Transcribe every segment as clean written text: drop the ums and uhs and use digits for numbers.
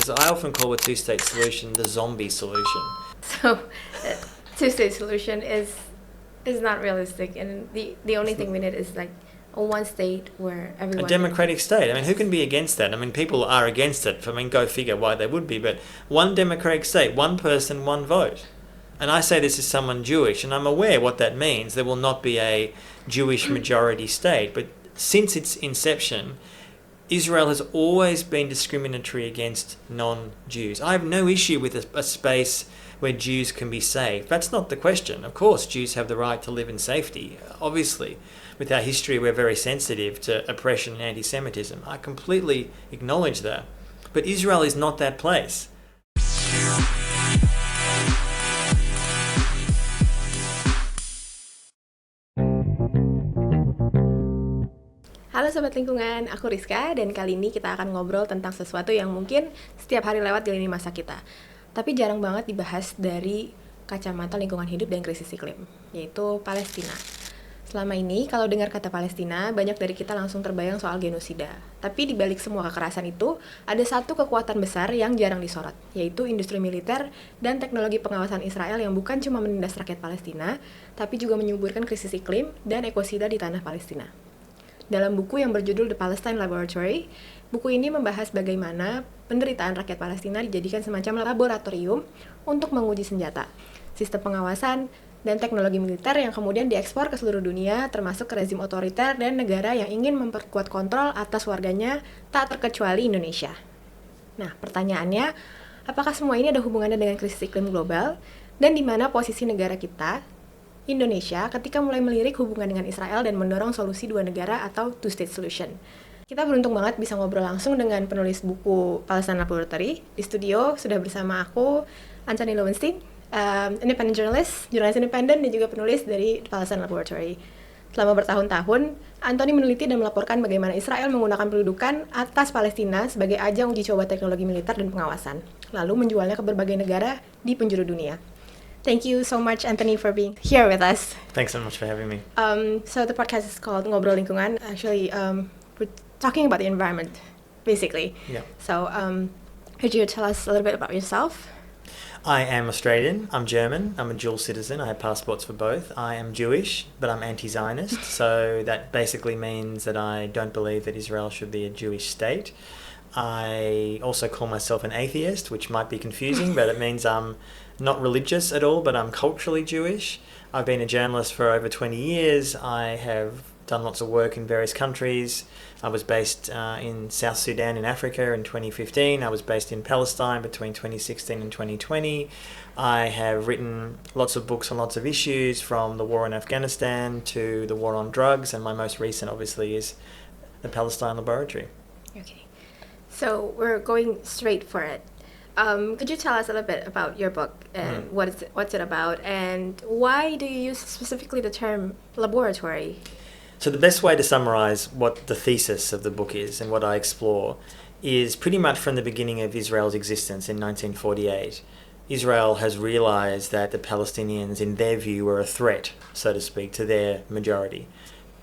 because I often call a two-state solution the zombie solution. So, two-state solution is not realistic, and the only thing we need is like a one state where everyone... A democratic state. I mean, who can be against that? I mean, people are against it. I mean, go figure why they would be. But one democratic state, one person, one vote. And I say this as someone Jewish, and I'm aware what that means. There will not be a Jewish majority state. But since its inception, Israel has always been discriminatory against non-Jews. I have no issue with a space where Jews can be safe. That's not the question. Of course, Jews have the right to live in safety. Obviously, with our history, we're very sensitive to oppression and anti-Semitism. I completely acknowledge that. But Israel is not that place. Halo Sobat Lingkungan, aku Rizka, dan kali ini kita akan ngobrol tentang sesuatu yang mungkin setiap hari lewat di lini masa kita, tapi jarang banget dibahas dari kacamata lingkungan hidup dan krisis iklim, yaitu Palestina. Selama ini, kalau dengar kata Palestina, banyak dari kita langsung terbayang soal genosida. Tapi di balik semua kekerasan itu, ada satu kekuatan besar yang jarang disorot, yaitu industri militer dan teknologi pengawasan Israel yang bukan cuma menindas rakyat Palestina, tapi juga menyuburkan krisis iklim dan ekosida di tanah Palestina. Dalam buku yang berjudul The Palestine Laboratory, buku ini membahas bagaimana penderitaan rakyat Palestina dijadikan semacam laboratorium untuk menguji senjata, sistem pengawasan, dan teknologi militer yang kemudian diekspor ke seluruh dunia, termasuk ke rezim otoriter dan negara yang ingin memperkuat kontrol atas warganya, tak terkecuali Indonesia. Nah, pertanyaannya, apakah semua ini ada hubungannya dengan krisis iklim global, dan di mana posisi negara kita, Indonesia, ketika mulai melirik hubungan dengan Israel dan mendorong solusi dua negara atau two-state solution? Kita beruntung banget bisa ngobrol langsung dengan penulis buku Palestine Laboratory. Di studio sudah bersama aku, Antony Loewenstein, independent journalist, jurnalis independen, dan juga penulis dari Palestine Laboratory. Selama bertahun-tahun, Antony meneliti dan melaporkan bagaimana Israel menggunakan pendudukan atas Palestina sebagai ajang uji coba teknologi militer dan pengawasan, lalu menjualnya ke berbagai negara di penjuru dunia. Thank you so much, Antony, for being here with us. Thanks so much for having me. So the podcast is called Ngobrol Lingkungan. Actually, we're talking about the environment, basically. Yeah. So, could you tell us a little bit about yourself? I am Australian, I'm German, I'm a dual citizen, I have passports for both. I am Jewish, but I'm anti-Zionist, so that basically means that I don't believe that Israel should be a Jewish state. I also call myself an atheist, which might be confusing, but it means I'm not religious at all, but I'm culturally Jewish. I've been a journalist for over 20 years. I have done lots of work in various countries. I was based in South Sudan in Africa in 2015. I was based in Palestine between 2016 and 2020. I have written lots of books on lots of issues, from the war in Afghanistan to the war on drugs, and my most recent obviously is the Palestine Laboratory. Okay, so we're going straight for it. Could you tell us a little bit about your book and what's it about, and why do you use specifically the term laboratory? So the best way to summarize what the thesis of the book is and what I explore is pretty much from the beginning of Israel's existence in 1948. Israel has realized that the Palestinians, in their view, were a threat, so to speak, to their majority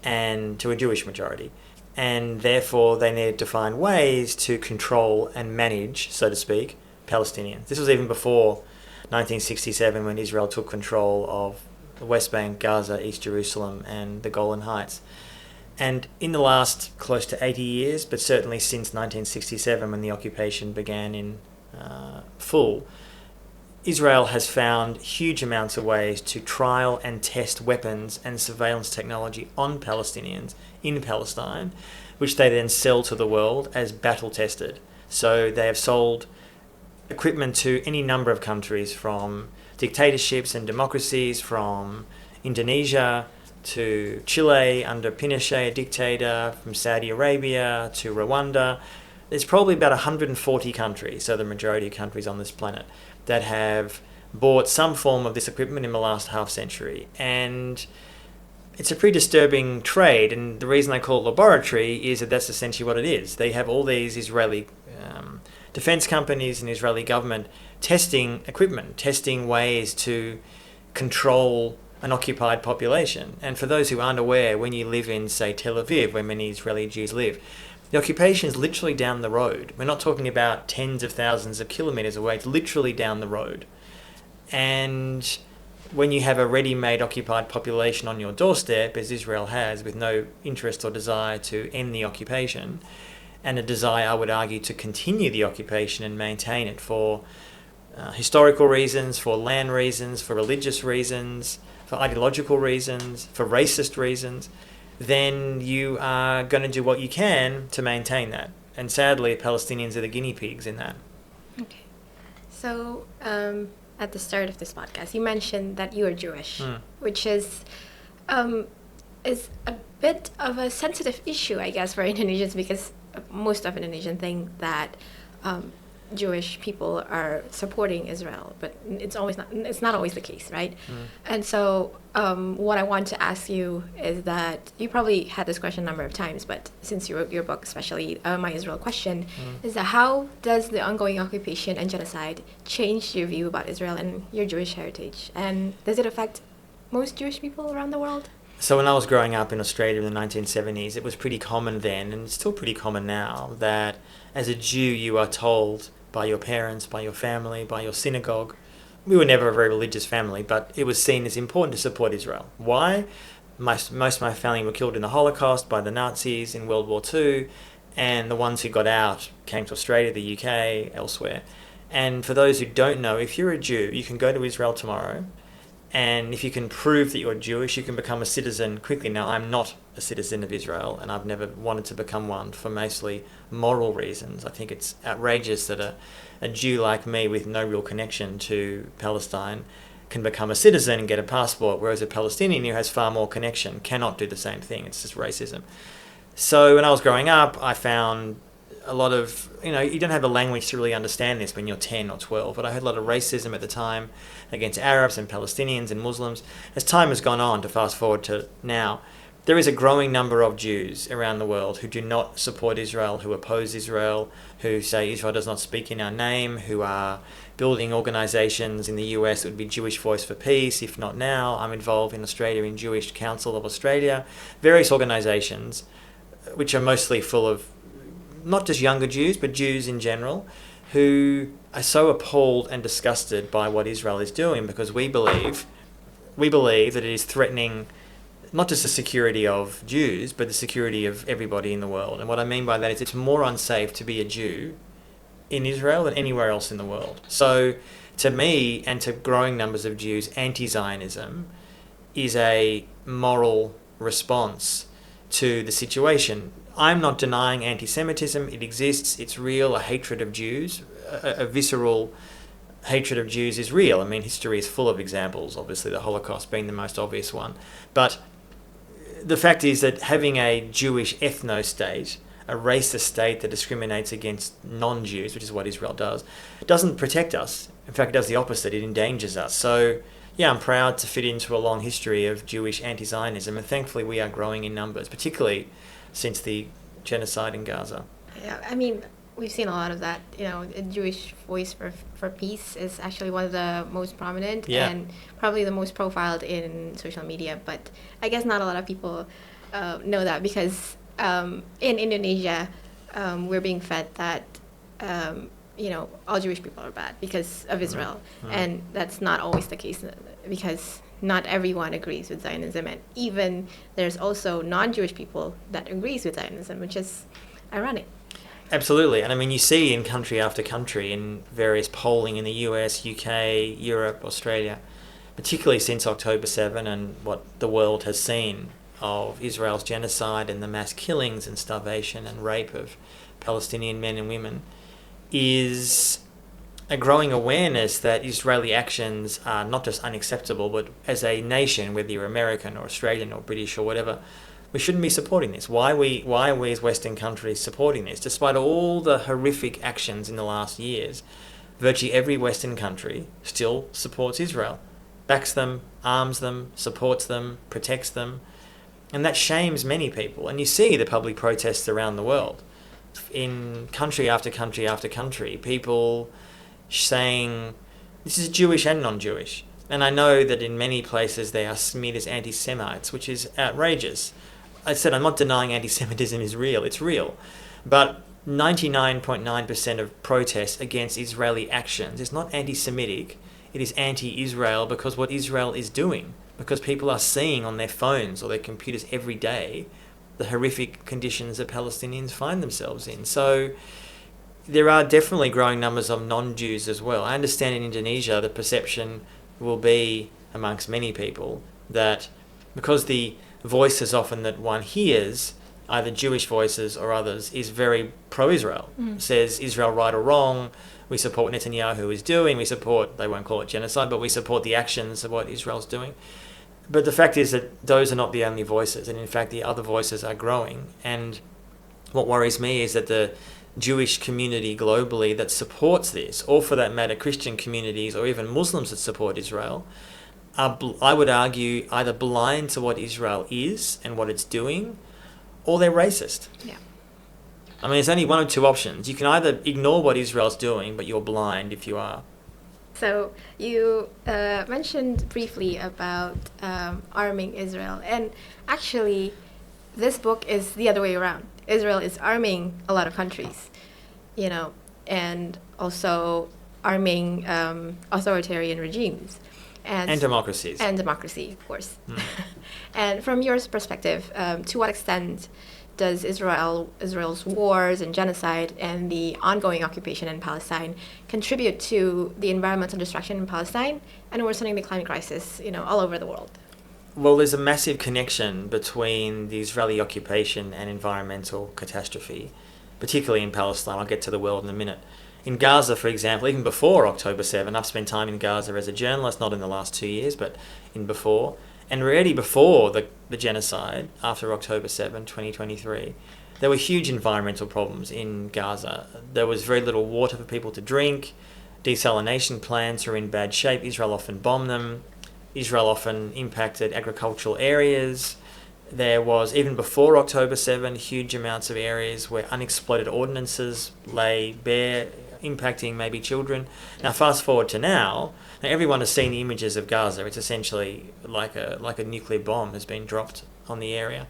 and to a Jewish majority. And therefore they needed to find ways to control and manage, so to speak, Palestinians. This was even before 1967, when Israel took control of the West Bank, Gaza, East Jerusalem, and the Golan Heights. And in the last close to 80 years, but certainly since 1967, when the occupation began in full, Israel has found huge amounts of ways to trial and test weapons and surveillance technology on Palestinians in Palestine, which they then sell to the world as battle-tested. So they have sold equipment to any number of countries, from dictatorships and democracies, from Indonesia to Chile under Pinochet, a dictator, from Saudi Arabia to Rwanda. There's probably about 140 countries, so the majority of countries on this planet, that have bought some form of this equipment in the last half century. And it's a pretty disturbing trade, and the reason I call it laboratory is that that's essentially what it is. They have all these Israeli defense companies and Israeli government testing equipment, testing ways to control an occupied population. And for those who aren't aware, when you live in, say, Tel Aviv, where many Israeli Jews live, The occupation is literally down the road. We're not talking about tens of thousands of kilometres away. It's literally down the road. And when you have a ready-made occupied population on your doorstep, as Israel has, with no interest or desire to end the occupation, and a desire, I would argue, to continue the occupation and maintain it for historical reasons, for land reasons, for religious reasons, for ideological reasons, for racist reasons, then you are going to do what you can to maintain that. And sadly, Palestinians are the guinea pigs in that. Okay. So, at the start of this podcast, you mentioned that you are Jewish, which is a bit of a sensitive issue, I guess, for Indonesians, because most of Indonesians think that Jewish people are supporting Israel, but it's not always the case, right? And so what I want to ask you is that you probably had this question a number of times, but since you wrote your book, especially My Israel Question, is that how does the ongoing occupation and genocide change your view about Israel and your Jewish heritage? And does it affect most Jewish people around the world? So when I was growing up in Australia in the 1970s, it was pretty common then, and it's still pretty common now, that as a Jew you are told by your parents, by your family, by your synagogue. We were never a very religious family, but it was seen as important to support Israel. Why? Most of my family were killed in the Holocaust by the Nazis in World War II, and the ones who got out came to Australia, the UK, elsewhere. And for those who don't know, if you're a Jew, you can go to Israel tomorrow, and if you can prove that you're Jewish, you can become a citizen quickly. Now, I'm not a citizen of Israel, and I've never wanted to become one for mostly moral reasons. I think it's outrageous that a Jew like me with no real connection to Palestine can become a citizen and get a passport, whereas a Palestinian who has far more connection cannot do the same thing. It's just racism. So when I was growing up, I found a lot of, you don't have a language to really understand this when you're 10 or 12, but I heard a lot of racism at the time against Arabs and Palestinians and Muslims. As time has gone on, to fast forward to now, there is a growing number of Jews around the world who do not support Israel, who oppose Israel, who say Israel does not speak in our name, who are building organizations in the US that would be Jewish Voice for Peace. If not now, I'm involved in Australia in Jewish Council of Australia, various organizations which are mostly full of not just younger Jews, but Jews in general, who are so appalled and disgusted by what Israel is doing, because we believe that it is threatening not just the security of Jews, but the security of everybody in the world. And what I mean by that is it's more unsafe to be a Jew in Israel than anywhere else in the world. So to me, and to growing numbers of Jews, anti-Zionism is a moral response to the situation. I'm not denying anti-Semitism. It exists. It's real. A hatred of Jews, a visceral hatred of Jews is real. I mean, history is full of examples, obviously the Holocaust being the most obvious one. But the fact is that having a Jewish ethno-state, a racist state that discriminates against non-Jews, which is what Israel does, doesn't protect us. In fact, it does the opposite. It endangers us. So, yeah, I'm proud to fit into a long history of Jewish anti-Zionism, and thankfully we are growing in numbers, particularly since the genocide in Gaza. Yeah, I mean, we've seen a lot of that. A Jewish Voice for Peace is actually one of the most prominent and probably the most profiled in social media. But I guess not a lot of people know that, because in Indonesia, we're being fed that all Jewish people are bad because of Israel, and that's not always the case, because not everyone agrees with Zionism, and even there's also non-Jewish people that agrees with Zionism, which is ironic. Absolutely. And I mean, you see in country after country, in various polling in the US, UK, Europe, Australia, particularly since October 7 and what the world has seen of Israel's genocide and the mass killings and starvation and rape of Palestinian men and women, is a growing awareness that Israeli actions are not just unacceptable, but as a nation, whether you're American or Australian or British or whatever, we shouldn't be supporting this. Why are we as Western countries supporting this? Despite all the horrific actions in the last years, virtually every Western country still supports Israel, backs them, arms them, supports them, protects them. And that shames many people. And you see the public protests around the world. In country after country after country, people saying this is Jewish and non-Jewish. And I know that in many places they are smeared as anti-Semites, which is outrageous. I said I'm not denying anti-Semitism is real. It's real. But 99.9% of protests against Israeli actions is not anti-Semitic, it is anti-Israel because what Israel is doing, because people are seeing on their phones or their computers every day the horrific conditions that Palestinians find themselves in. So there are definitely growing numbers of non-Jews as well. I understand in Indonesia the perception will be amongst many people that because the voices often that one hears, either Jewish voices or others, is very pro-Israel. Says Israel right or wrong, we support what Netanyahu is doing, we support, they won't call it genocide, but we support the actions of what Israel's doing. But the fact is that those are not the only voices, and in fact the other voices are growing. And what worries me is that the Jewish community globally that supports this, or for that matter Christian communities or even Muslims that support Israel, are, I would argue, either blind to what Israel is and what it's doing, or they're racist. Yeah. I mean, there's only one of two options. You can either ignore what Israel's doing, but you're blind if you are. So you mentioned briefly about arming Israel, and actually this book is the other way around. Israel is arming a lot of countries, you know, and also arming authoritarian regimes. And democracies. And democracy, of course. And from your perspective, to what extent does Israel's wars and genocide and the ongoing occupation in Palestine contribute to the environmental destruction in Palestine and worsening the climate crisis, you know, all over the world? Well, there's a massive connection between the Israeli occupation and environmental catastrophe, particularly in Palestine. I'll get to the world in a minute. In Gaza, for example, even before October 7, I've spent time in Gaza as a journalist, not in the last 2 years, but in before. And already before the genocide, after October 7, 2023, there were huge environmental problems in Gaza. There was very little water for people to drink. Desalination plants are in bad shape. Israel often bombed them. Israel often impacted agricultural areas. There was, even before October 7, huge amounts of areas where unexploded ordnances lay bare, impacting maybe children. Now, fast forward to now everyone has seen the images of Gaza. It's essentially like a nuclear bomb has been dropped on the area.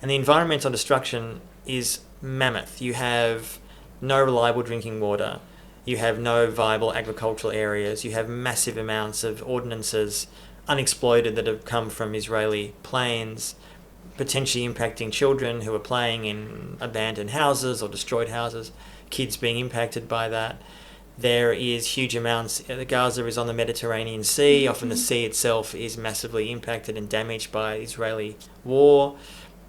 And the environmental destruction is mammoth. You have no reliable drinking water. You have no viable agricultural areas. You have massive amounts of ordnances, unexploded, that have come from Israeli planes, potentially impacting children who are playing in abandoned houses or destroyed houses, kids being impacted by that. There is huge amounts. Gaza is on the Mediterranean Sea. Often the sea itself is massively impacted and damaged by Israeli war.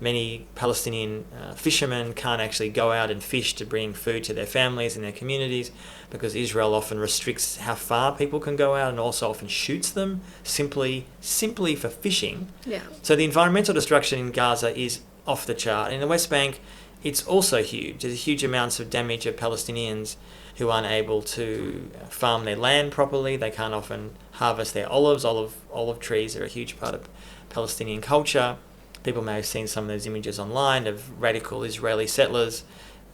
Many Palestinian fishermen can't actually go out and fish to bring food to their families and their communities because Israel often restricts how far people can go out and also often shoots them simply for fishing. Yeah. So the environmental destruction in Gaza is off the chart. In the West Bank, it's also huge. There's huge amounts of damage of Palestinians who aren't able to farm their land properly. They can't often harvest their olives. Olive trees are a huge part of Palestinian culture. People may have seen some of those images online of radical Israeli settlers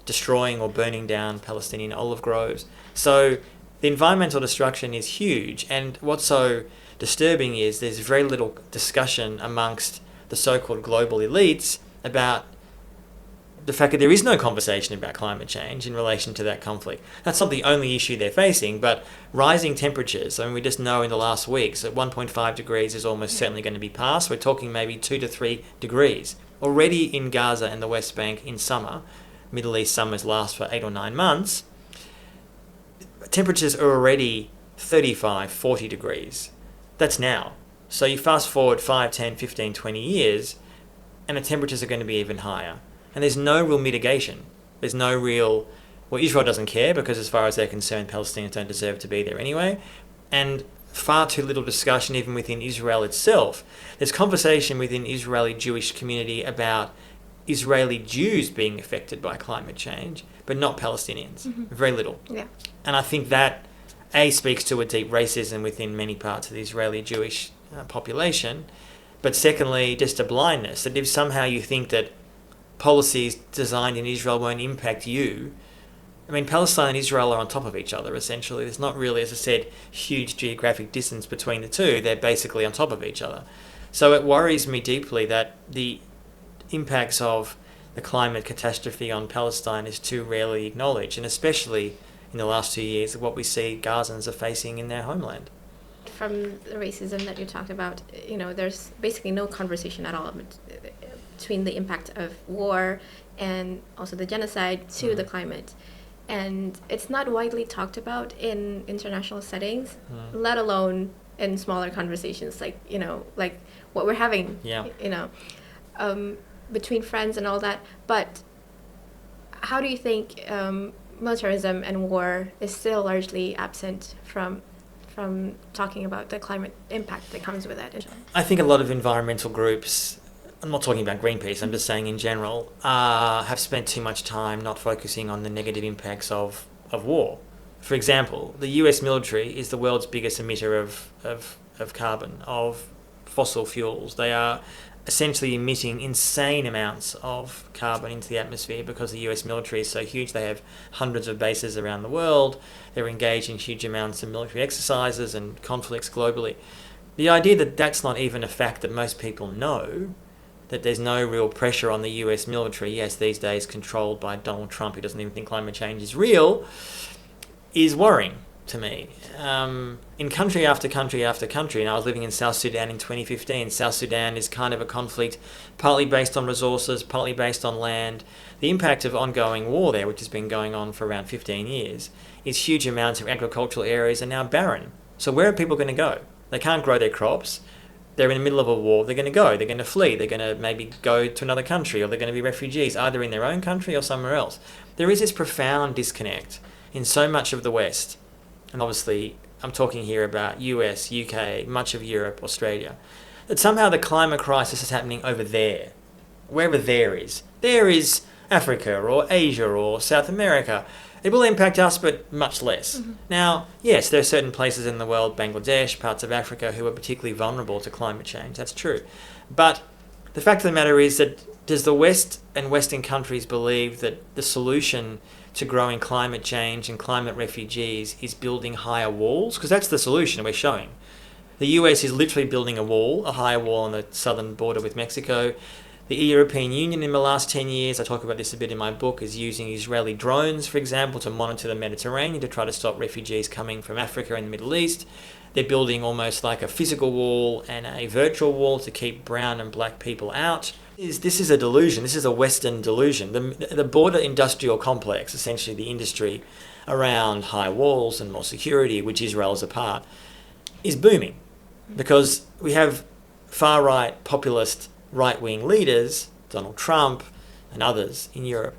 destroying or burning down Palestinian olive groves. So the environmental destruction is huge. And what's so disturbing is there's very little discussion amongst the so-called global elites about the fact that there is no conversation about climate change in relation to that conflict. That's not the only issue they're facing, but rising temperatures. I mean, we just know in the last weeks that 1.5 degrees is almost certainly going to be passed. We're talking maybe 2 to 3 degrees. Already in Gaza and the West Bank in summer, Middle East summers last for 8 or 9 months, temperatures are already 35, 40 degrees. That's now. So you fast forward 5, 10, 15, 20 years, and the temperatures are going to be even higher. And there's no real mitigation. There's no real... Well, Israel doesn't care because as far as they're concerned, Palestinians don't deserve to be there anyway. And far too little discussion even within Israel itself. There's conversation within Israeli Jewish community about Israeli Jews being affected by climate change, but not Palestinians. Very little. Yeah. And I think that, A, speaks to a deep racism within many parts of the Israeli Jewish population, but secondly, just a blindness, that if somehow you think that policies designed in Israel won't impact you. I mean, Palestine and Israel are on top of each other, essentially. There's not really, as I said, huge geographic distance between the two. They're basically on top of each other. So it worries me deeply that the impacts of the climate catastrophe on Palestine is too rarely acknowledged, and especially in the last 2 years, what we see Gazans are facing in their homeland. From the racism that you talked about, there's basically no conversation at all between the impact of war and also the genocide to the climate. And it's not widely talked about in international settings, let alone in smaller conversations like what we're having, between friends and all that. But how do you think militarism and war is still largely absent from talking about the climate impact that comes with it? I think a lot of environmental groups, I'm not talking about Greenpeace, I'm just saying in general, have spent too much time not focusing on the negative impacts of war. For example, the US military is the world's biggest emitter of carbon, of fossil fuels. They are essentially emitting insane amounts of carbon into the atmosphere because the US military is so huge. They have hundreds of bases around the world. They're engaged in huge amounts of military exercises and conflicts globally. The idea that that's not even a fact that most people know, that there's no real pressure on the US military, yes, these days controlled by Donald Trump, who doesn't even think climate change is real, is worrying to me. In country after country after country, and I was living in South Sudan in 2015. South Sudan is kind of a conflict partly based on resources, partly based on land. The impact of ongoing war there, which has been going on for around 15 years, is huge amounts of agricultural areas are now barren. So where are people going to go? They can't grow their crops. They're in the middle of a war. They're going to go. They're going to flee. They're going to maybe go to another country, or they're going to be refugees, either in their own country or somewhere else. There is this profound disconnect in so much of the West. And obviously, I'm talking here about US, UK, much of Europe, Australia, that somehow the climate crisis is happening over there, wherever there is. There is Africa or Asia or South America. It will impact us, but much less. Now, yes, there are certain places in the world, Bangladesh, parts of Africa, who are particularly vulnerable to climate change. That's true. But the fact of the matter is that does the West and Western countries believe that the solution to growing climate change and climate refugees is building higher walls? Because that's the solution we're showing. The US is literally building a wall, a higher wall on the southern border with Mexico. The European Union in the last 10 years, I talk about this a bit in my book, is using Israeli drones, for example, to monitor the Mediterranean to try to stop refugees coming from Africa and the Middle East. They're building almost like a physical wall and a virtual wall to keep brown and black people out. This is a delusion. This is a Western delusion. The border industrial complex, essentially the industry around high walls and more security, which Israel is a part, is booming because we have far-right populist right-wing leaders, Donald Trump and others in Europe,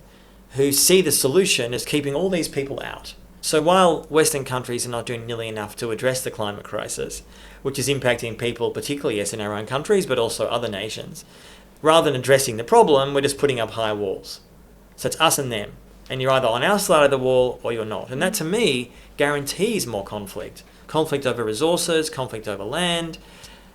who see the solution as keeping all these people out. So while Western countries are not doing nearly enough to address the climate crisis, which is impacting people, particularly yes in our own countries, but also other nations, rather than addressing the problem, we're just putting up high walls. So it's us and them. And you're either on our side of the wall or you're not. And that, to me, guarantees more conflict. Conflict over resources, conflict over land.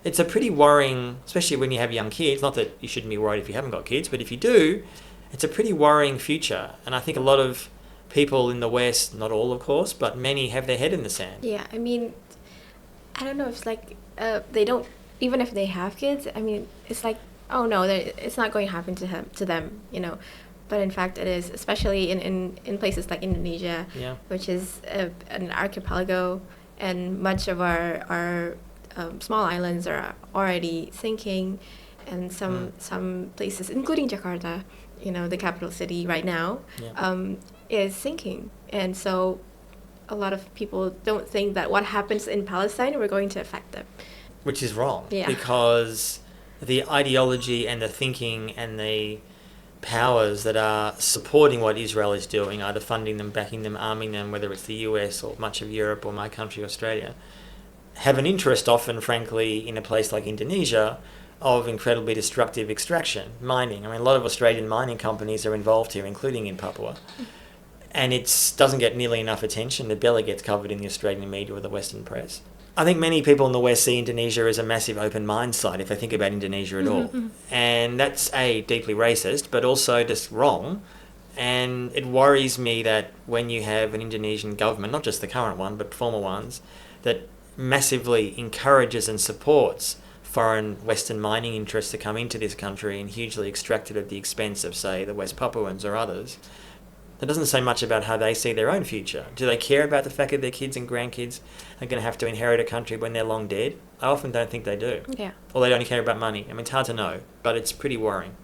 It's a pretty worrying, especially when you have young kids, not that you shouldn't be worried if you haven't got kids, but if you do, it's a pretty worrying future. And I think a lot of people in the West, not all of course, but many have their head in the sand. Yeah, I mean, I don't know, it's like they don't, even if they have kids, I mean, it's like, oh no, it's not going to happen to them, But in fact, it is, especially in places like Indonesia, which is an archipelago, and much of our small islands are already sinking, and some places, including Jakarta, the capital city right now, is sinking. And so a lot of people don't think that what happens in Palestine we're going to affect them. Which is wrong, because the ideology and the thinking and the powers that are supporting what Israel is doing, either funding them, backing them, arming them, whether it's the US or much of Europe or my country, Australia, have an interest often, frankly, in a place like Indonesia, of incredibly destructive extraction, mining. I mean, a lot of Australian mining companies are involved here, including in Papua. And it doesn't get nearly enough attention. It barely gets covered in the Australian media or the Western press. I think many people in the West see Indonesia as a massive open mind site, if they think about Indonesia at all. And that's, A, deeply racist, but also just wrong. And it worries me that when you have an Indonesian government, not just the current one, but former ones, that massively encourages and supports foreign Western mining interests to come into this country and hugely extract it at the expense of, say, the West Papuans or others. That doesn't say much about how they see their own future. Do they care about the fact that their kids and grandkids are going to have to inherit a country when they're long dead? I often don't think they do. Yeah. Or they only care about money. I mean, it's hard to know, but it's pretty worrying.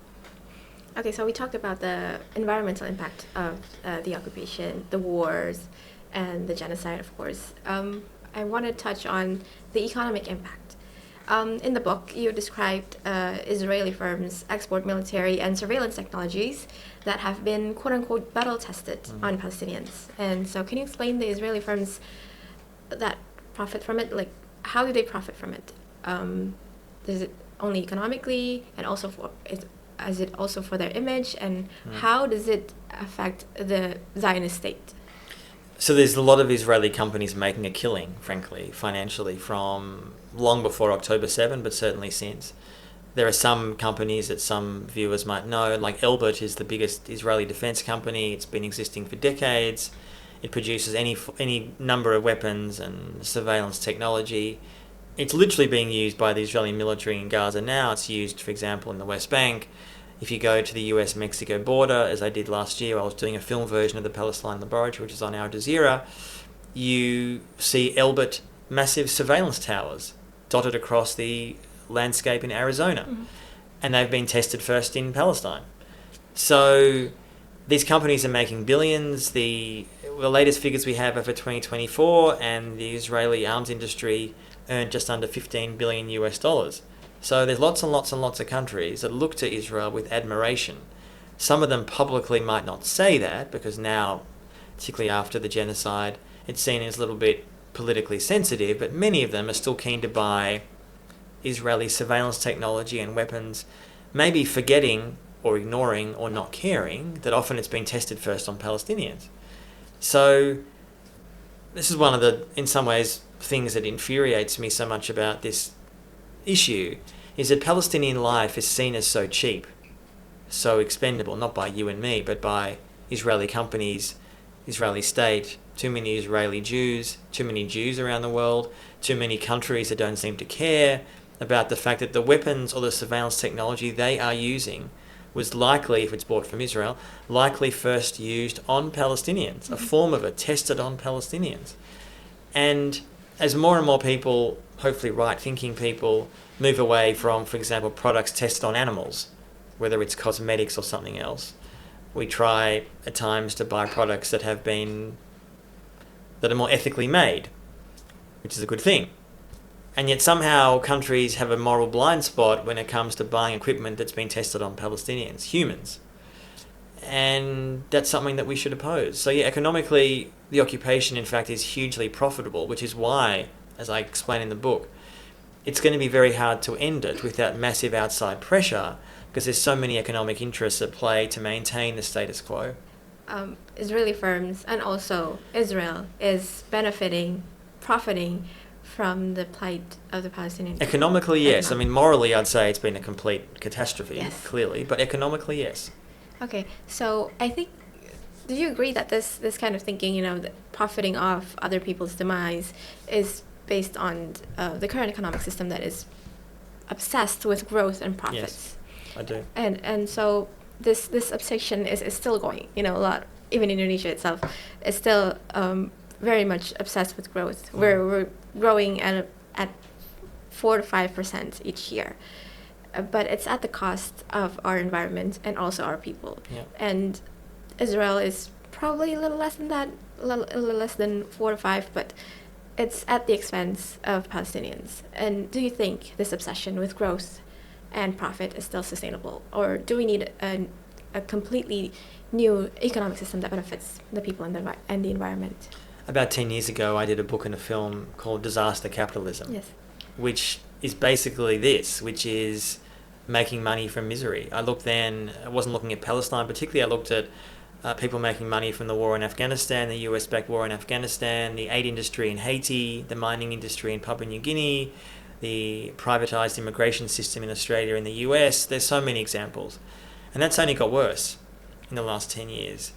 Okay, so we talked about the environmental impact of the occupation, the wars, and the genocide, of course. I want to touch on the economic impact. In the book, you described Israeli firms export military and surveillance technologies that have been quote-unquote battle-tested on Palestinians. And so can you explain the Israeli firms that profit from it? Like, how do they profit from it? Is it only economically, and also is it also for their image? And how does it affect the Zionist state? So there's a lot of Israeli companies making a killing, frankly, financially, from long before October 7, but certainly since. There are some companies that some viewers might know, like Elbit is the biggest Israeli defense company. It's been existing for decades. It produces any number of weapons and surveillance technology. It's literally being used by the Israeli military in Gaza now. It's used, for example, in the West Bank. If you go to the US-Mexico border, as I did last year, I was doing a film version of the Palestine Laboratory, which is on Al Jazeera, you see Elbit massive surveillance towers dotted across the landscape in Arizona. And they've been tested first in Palestine. So these companies are making billions. The latest figures we have are for 2024, and the Israeli arms industry earned just under $15 billion US. So there's lots and lots and lots of countries that look to Israel with admiration. Some of them publicly might not say that, because now, particularly after the genocide, it's seen as a little bit politically sensitive, but many of them are still keen to buy Israeli surveillance technology and weapons, maybe forgetting or ignoring or not caring that often it's been tested first on Palestinians. So this is one of the, in some ways, things that infuriates me so much about this issue, is that Palestinian life is seen as so cheap, so expendable, not by you and me, but by Israeli companies, Israeli state, too many Israeli Jews, too many Jews around the world, too many countries that don't seem to care about the fact that the weapons or the surveillance technology they are using was likely, if it's bought from Israel, likely first used on Palestinians, a form of it tested on Palestinians. And as more and more people, hopefully right-thinking people, move away from, for example, products tested on animals, whether it's cosmetics or something else, we try at times to buy products that are more ethically made, which is a good thing. And yet somehow countries have a moral blind spot when it comes to buying equipment that's been tested on Palestinians, humans. And that's something that we should oppose. So yeah, economically, the occupation, in fact, is hugely profitable, which is why, as I explain in the book, it's going to be very hard to end it without massive outside pressure, because there's so many economic interests at play to maintain the status quo. Israeli firms and also Israel is profiting from the plight of the Palestinians. Economically, yes. I mean, morally, I'd say it's been a complete catastrophe, clearly, but economically, yes. Okay, so I think, do you agree that this kind of thinking, that profiting off other people's demise is based on the current economic system that is obsessed with growth and profits? Yes, I do. And so this obsession is still going, a lot, even Indonesia itself is still very much obsessed with growth. We're growing at 4 to 5% each year. But it's at the cost of our environment and also our people. Yeah. And Israel is probably a little less than that, a little less than 4 to 5, but it's at the expense of Palestinians. And do you think this obsession with growth and profit is still sustainable? Or do we need a completely new economic system that benefits the people and the environment? About 10 years ago, I did a book and a film called Disaster Capitalism, Yes. which is basically this, which is making money from misery. I wasn't looking at Palestine particularly, I looked at people making money from the war in Afghanistan, the US-backed war in Afghanistan, the aid industry in Haiti, the mining industry in Papua New Guinea, the privatised immigration system in Australia and the US. There's so many examples. And that's only got worse in the last 10 years.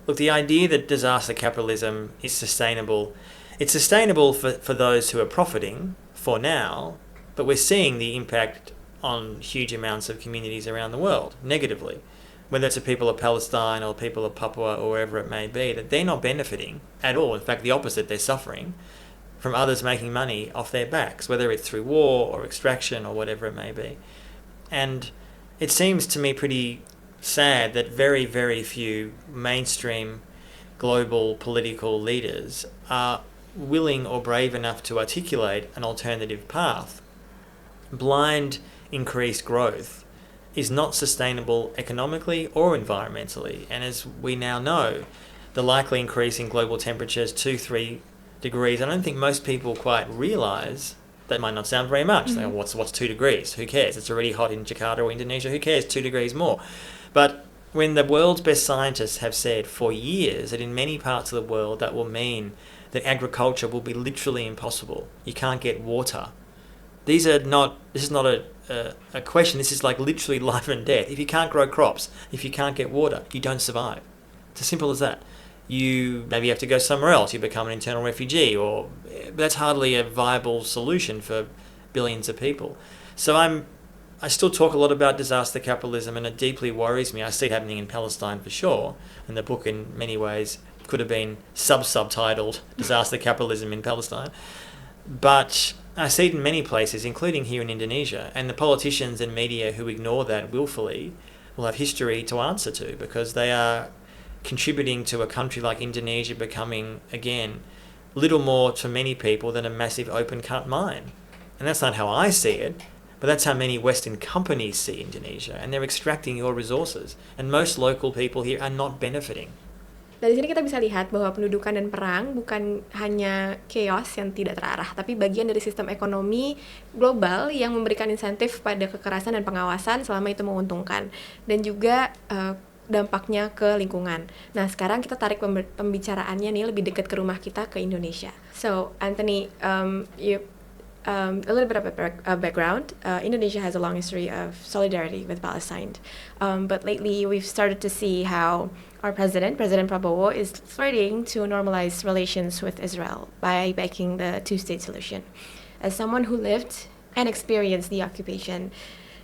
Look, the idea that disaster capitalism is sustainable, it's sustainable for those who are profiting for now, But we're seeing the impact on huge amounts of communities around the world, negatively. Whether it's the people of Palestine or people of Papua or wherever it may be, that they're not benefiting at all. In fact, the opposite, they're suffering from others making money off their backs, whether it's through war or extraction or whatever it may be. And it seems to me pretty sad that very, very few mainstream global political leaders are willing or brave enough to articulate an alternative path. Blind increased growth is not sustainable economically or environmentally. And as we now know, the likely increase in global temperatures 2-3 degrees, I don't think most people quite realise. That might not sound very much. Mm-hmm. What's 2 degrees? Who cares? It's already hot in Jakarta or Indonesia. Who cares? 2 degrees more. But when the world's best scientists have said for years that in many parts of the world that will mean that agriculture will be literally impossible. You can't get water. This is not a question. This is like literally life and death. If you can't grow crops, if you can't get water, you don't survive. It's as simple as that. You maybe have to go somewhere else. You become an internal refugee, or that's hardly a viable solution for billions of people. So I still talk a lot about disaster capitalism, and it deeply worries me. I see it happening in Palestine for sure, and the book in many ways could have been subtitled Disaster Capitalism in Palestine. But I see it in many places, including here in Indonesia, and the politicians and media who ignore that willfully will have history to answer to, because they are contributing to a country like Indonesia becoming, again, little more to many people than a massive open-cut mine. And that's not how I see it, but that's how many Western companies see Indonesia, and they're extracting your resources. And most local people here are not benefiting. Dari sini kita bisa lihat bahwa pendudukan dan perang bukan hanya chaos yang tidak terarah, tapi bagian dari sistem ekonomi global yang memberikan insentif pada kekerasan dan pengawasan selama itu menguntungkan. Dan juga dampaknya ke lingkungan. Nah, sekarang kita tarik pembicaraannya nih lebih dekat ke rumah kita, ke Indonesia. So, Antony, a little bit of a background. Indonesia has a long history of solidarity with Palestine. But lately, we've started to see how our President Prabowo, is flirting to normalize relations with Israel by backing the two-state solution. As someone who lived and experienced the occupation,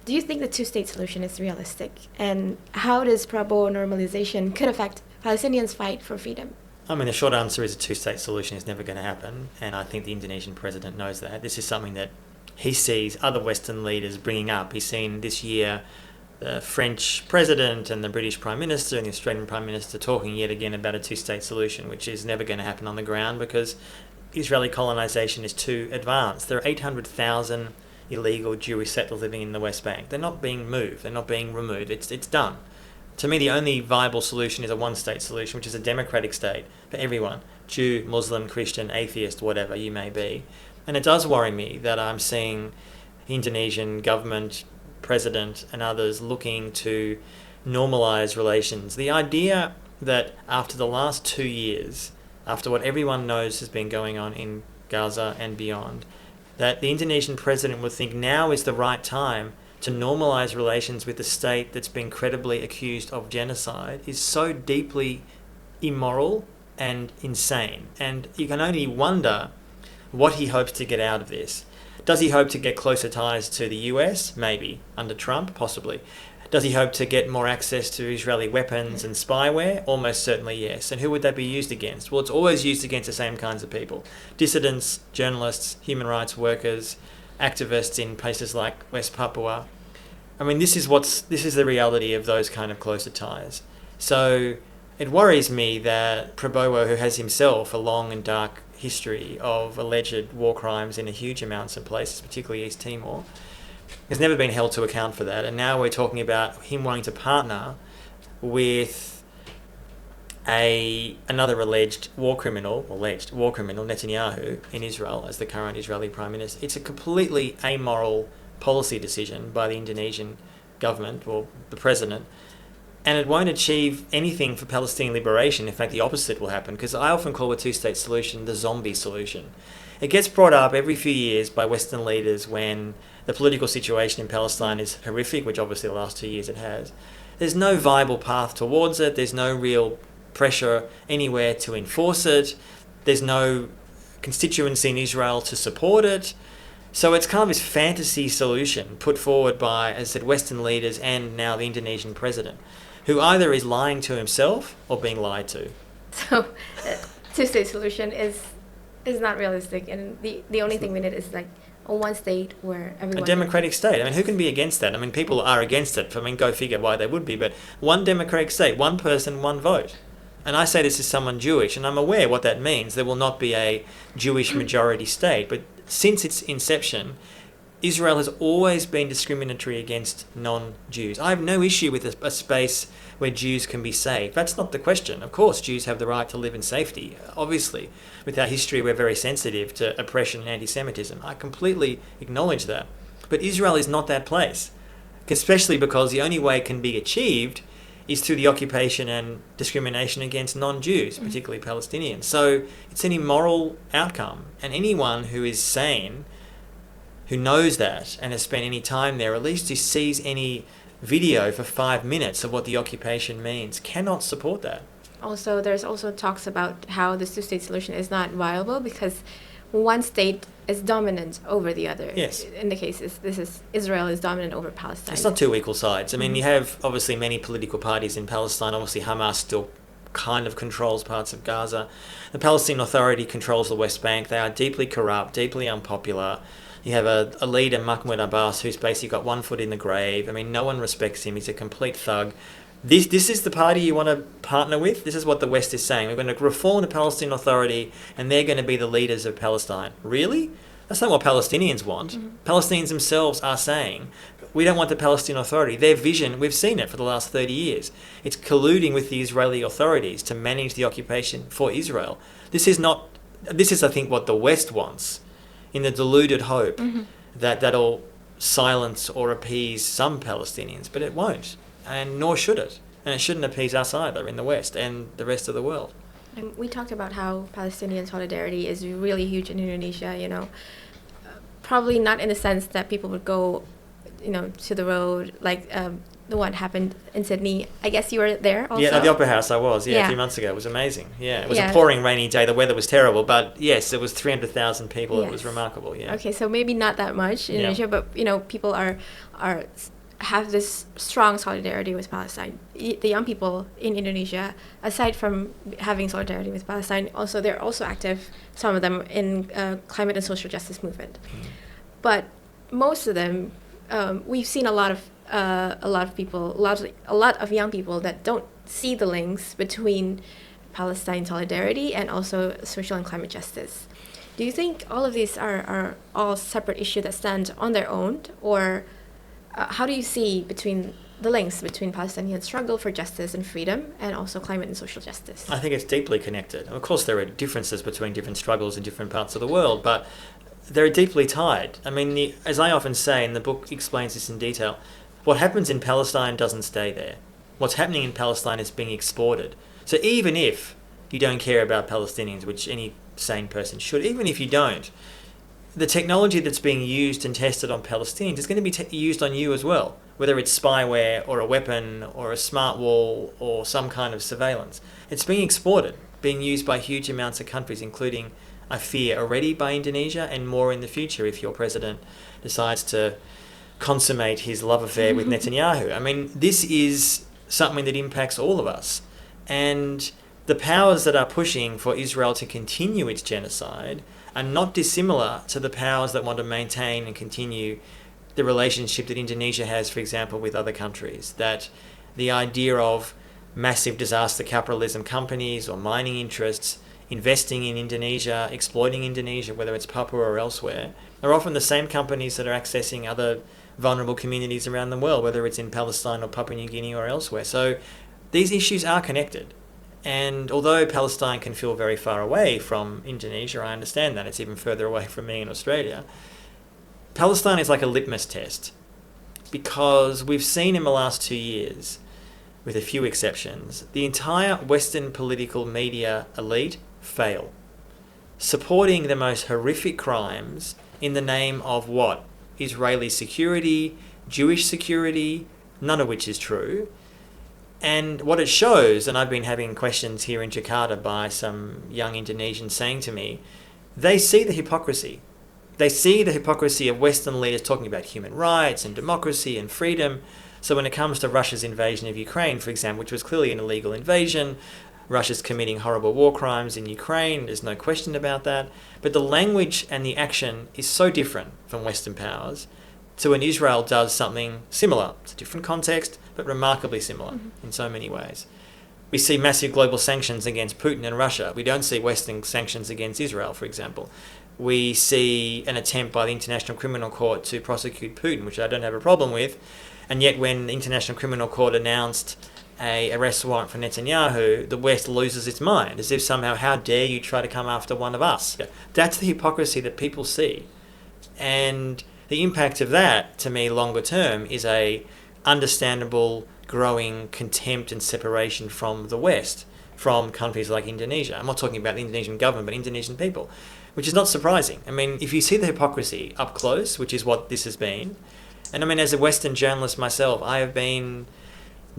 do you think the two-state solution is realistic? And how does Prabowo normalization could affect Palestinians' fight for freedom? I mean, the short answer is a two-state solution is never going to happen. And I think the Indonesian president knows that. This is something that he sees other Western leaders bringing up. He's seen this year the French president and the British Prime Minister and the Australian Prime Minister talking yet again about a two-state solution, which is never going to happen on the ground because Israeli colonisation is too advanced. There are 800,000 illegal Jewish settlers living in the West Bank. They're not being moved. They're not being removed. It's done. To me, the only viable solution is a one-state solution, which is a democratic state for everyone, Jew, Muslim, Christian, atheist, whatever you may be. And it does worry me that I'm seeing the Indonesian government, president and others looking to normalise relations. The idea that after the last 2 years, after what everyone knows has been going on in Gaza and beyond, that the Indonesian president would think now is the right time to normalise relations with a state that's been credibly accused of genocide is so deeply immoral and insane. And you can only wonder what he hopes to get out of this. Does he hope to get closer ties to the US? Maybe. Under Trump? Possibly. Does he hope to get more access to Israeli weapons and spyware? Almost certainly yes. And who would that be used against? Well, it's always used against the same kinds of people. Dissidents, journalists, human rights workers, activists in places like West Papua. I mean, this is the reality of those kind of closer ties. So it worries me that Prabowo, who has himself a long and dark history of alleged war crimes in a huge amounts of places, particularly East Timor, has never been held to account for that. And now we're talking about him wanting to partner with another alleged war criminal, Netanyahu, in Israel as the current Israeli Prime Minister. It's a completely amoral policy decision by the Indonesian government, or the president, and it won't achieve anything for Palestinian liberation. In fact, the opposite will happen, because I often call a two-state solution the zombie solution. It gets brought up every few years by Western leaders when the political situation in Palestine is horrific, which obviously the last 2 years it has. There's no viable path towards it. There's no real pressure anywhere to enforce it. There's no constituency in Israel to support it. So it's kind of this fantasy solution put forward by, as I said, Western leaders and now the Indonesian president, who either is lying to himself or being lied to. So, two-state solution is not realistic, and the only thing we need is like a one state where everyone... A democratic state. I mean, who can be against that? I mean, people are against it. I mean, go figure why they would be. But one democratic state, one person, one vote. And I say this as someone Jewish, and I'm aware what that means. There will not be a Jewish majority state. But since its inception, Israel has always been discriminatory against non-Jews. I have no issue with a space where Jews can be safe. That's not the question. Of course, Jews have the right to live in safety. Obviously, with our history, we're very sensitive to oppression and anti-Semitism. I completely acknowledge that. But Israel is not that place, especially because the only way it can be achieved is through the occupation and discrimination against non-Jews, particularly Palestinians. So it's an immoral outcome. And anyone who is sane, who knows that and has spent any time there, at least who sees any video for 5 minutes of what the occupation means, cannot support that. Also, there's also talks about how the two-state solution is not viable because one state is dominant over the other. Yes. In the cases, Israel is dominant over Palestine. It's not two equal sides. I mean, you have obviously many political parties in Palestine. Obviously, Hamas still kind of controls parts of Gaza. The Palestine Authority controls the West Bank. They are deeply corrupt, deeply unpopular. You have a leader, Mahmoud Abbas, who's basically got one foot in the grave. I mean, no one respects him. He's a complete thug. This is the party you want to partner with? This is what the West is saying. We're going to reform the Palestine Authority and they're going to be the leaders of Palestine. Really? That's not what Palestinians want. Palestinians themselves are saying, we don't want the Palestine Authority. Their vision, we've seen it for the last 30 years. It's colluding with the Israeli authorities to manage the occupation for Israel. This is, I think, what the West wants, in the deluded hope that that'll silence or appease some Palestinians, but it won't, and nor should it. And it shouldn't appease us either in the West and the rest of the world. And we talked about how Palestinian solidarity is really huge in Indonesia, you know. Probably not in the sense that people would go, you know, to the road, like the one happened in Sydney. I guess you were there also? Yeah, at the Opera House I was, a few months ago. It was amazing. Yeah, it was a pouring rainy day. The weather was terrible, but yes, it was 300,000 people. Yes. It was remarkable, yeah. Okay, so maybe not that much in Indonesia, but, you know, people have this strong solidarity with Palestine. The young people in Indonesia, aside from having solidarity with Palestine, also they're also active, some of them, in climate and social justice movement. But most of them, we've seen a lot of people, a lot of young people that don't see the links between Palestine solidarity and also social and climate justice. Do you think all of these are all separate issues that stand on their own, or how do you see the links between Palestinian struggle for justice and freedom and also climate and social justice? I think it's deeply connected. Of course, there are differences between different struggles in different parts of the world, but they're deeply tied. I mean, as I often say, and the book explains this in detail, what happens in Palestine doesn't stay there. What's happening in Palestine is being exported. So even if you don't care about Palestinians, which any sane person should, even if you don't, the technology that's being used and tested on Palestinians is going to be used on you as well, whether it's spyware or a weapon or a smart wall or some kind of surveillance. It's being exported, being used by huge amounts of countries, including, I fear, already by Indonesia and more in the future if your president decides to consummate his love affair with Netanyahu. I mean, this is something that impacts all of us. And the powers that are pushing for Israel to continue its genocide are not dissimilar to the powers that want to maintain and continue the relationship that Indonesia has, for example, with other countries. That the idea of massive disaster capitalism companies or mining interests investing in Indonesia, exploiting Indonesia, whether it's Papua or elsewhere, are often the same companies that are accessing other vulnerable communities around the world, whether it's in Palestine or Papua New Guinea or elsewhere. So these issues are connected. And although Palestine can feel very far away from Indonesia, I understand that. It's even further away from me in Australia. Palestine is like a litmus test, because we've seen in the last 2 years, with a few exceptions, the entire Western political media elite fail, supporting the most horrific crimes in the name of what? Israeli security, Jewish security, none of which is true. And what it shows, and I've been having questions here in Jakarta by some young Indonesians saying to me, they see the hypocrisy. They see the hypocrisy of Western leaders talking about human rights and democracy and freedom. So when it comes to Russia's invasion of Ukraine, for example, which was clearly an illegal invasion, Russia's committing horrible war crimes in Ukraine, there's no question about that. But the language and the action is so different from Western powers to when Israel does something similar. It's a different context, but remarkably similar in so many ways. We see massive global sanctions against Putin and Russia. We don't see Western sanctions against Israel, for example. We see an attempt by the International Criminal Court to prosecute Putin, which I don't have a problem with. And yet when the International Criminal Court announced an arrest warrant for Netanyahu, the West loses its mind, as if somehow, how dare you try to come after one of us? That's the hypocrisy that people see. And the impact of that, to me, longer term, is a understandable growing contempt and separation from the West, from countries like Indonesia. I'm not talking about the Indonesian government, but Indonesian people, which is not surprising. I mean, if you see the hypocrisy up close, which is what this has been, and I mean, as a Western journalist myself, I have been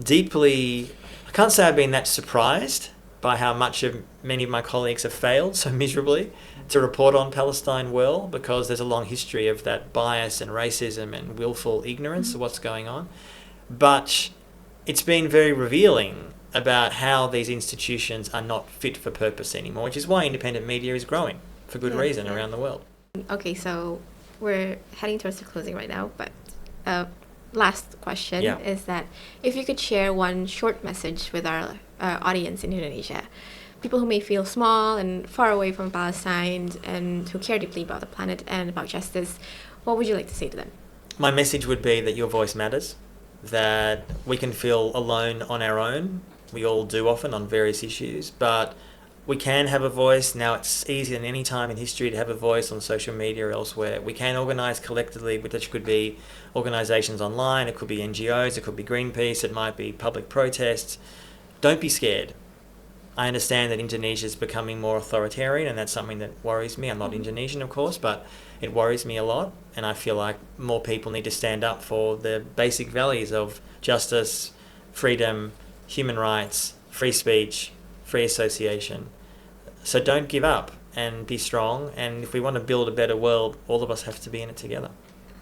deeply, I can't say I've been that surprised by how much of many of my colleagues have failed so miserably to report on Palestine well, because there's a long history of that bias and racism and willful ignorance of what's going on. But it's been very revealing about how these institutions are not fit for purpose anymore, which is why independent media is growing for good reason around the world. Okay, so we're heading towards the closing right now, but last question is that if you could share one short message with our audience in Indonesia, people who may feel small and far away from Palestine and who care deeply about the planet and about justice, what would you like to say to them? My message would be that your voice matters, that we can feel alone on our own. We all do often on various issues, but we can have a voice. Now it's easier than any time in history to have a voice on social media or elsewhere. We can organise collectively, which could be organisations online, it could be NGOs, it could be Greenpeace, it might be public protests. Don't be scared. I understand that Indonesia is becoming more authoritarian, and that's something that worries me. I'm not Indonesian, of course, but it worries me a lot, and I feel like more people need to stand up for the basic values of justice, freedom, human rights, free speech, free association. So don't give up and be strong, and if we want to build a better world, all of us have to be in it together.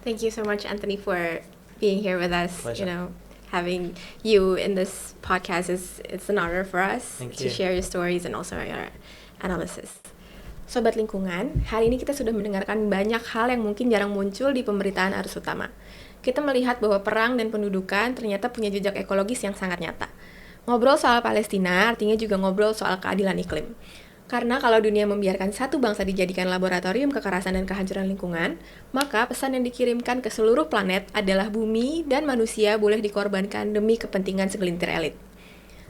Thank you so much, Antony, for being here with us. Pleasure. You know, having you in this podcast it's an honor for us to share your stories and also your analysis. Sobat Lingkungan, hari ini kita sudah mendengarkan banyak hal yang mungkin jarang muncul di pemberitaan arus utama. Kita melihat bahwa perang dan pendudukan ternyata punya jejak ekologis yang sangat nyata. Ngobrol soal Palestina artinya juga ngobrol soal keadilan iklim. Karena kalau dunia membiarkan satu bangsa dijadikan laboratorium kekerasan dan kehancuran lingkungan, maka pesan yang dikirimkan ke seluruh planet adalah bumi dan manusia boleh dikorbankan demi kepentingan segelintir elit.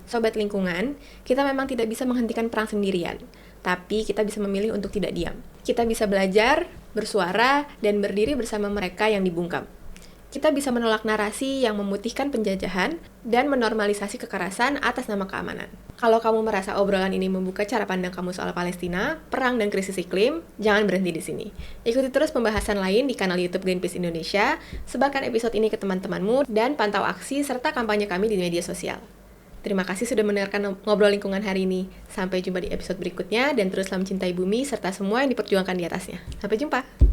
Sobat Lingkungan, kita memang tidak bisa menghentikan perang sendirian, tapi kita bisa memilih untuk tidak diam. Kita bisa belajar, bersuara, dan berdiri bersama mereka yang dibungkam. Kita bisa menolak narasi yang memutihkan penjajahan dan menormalisasi kekerasan atas nama keamanan. Kalau kamu merasa obrolan ini membuka cara pandang kamu soal Palestina, perang, dan krisis iklim, jangan berhenti di sini. Ikuti terus pembahasan lain di kanal YouTube Greenpeace Indonesia, sebarkan episode ini ke teman-temanmu, dan pantau aksi serta kampanye kami di media sosial. Terima kasih sudah mendengarkan Ngobrol Lingkungan hari ini. Sampai jumpa di episode berikutnya, dan teruslah mencintai bumi serta semua yang diperjuangkan di atasnya. Sampai jumpa!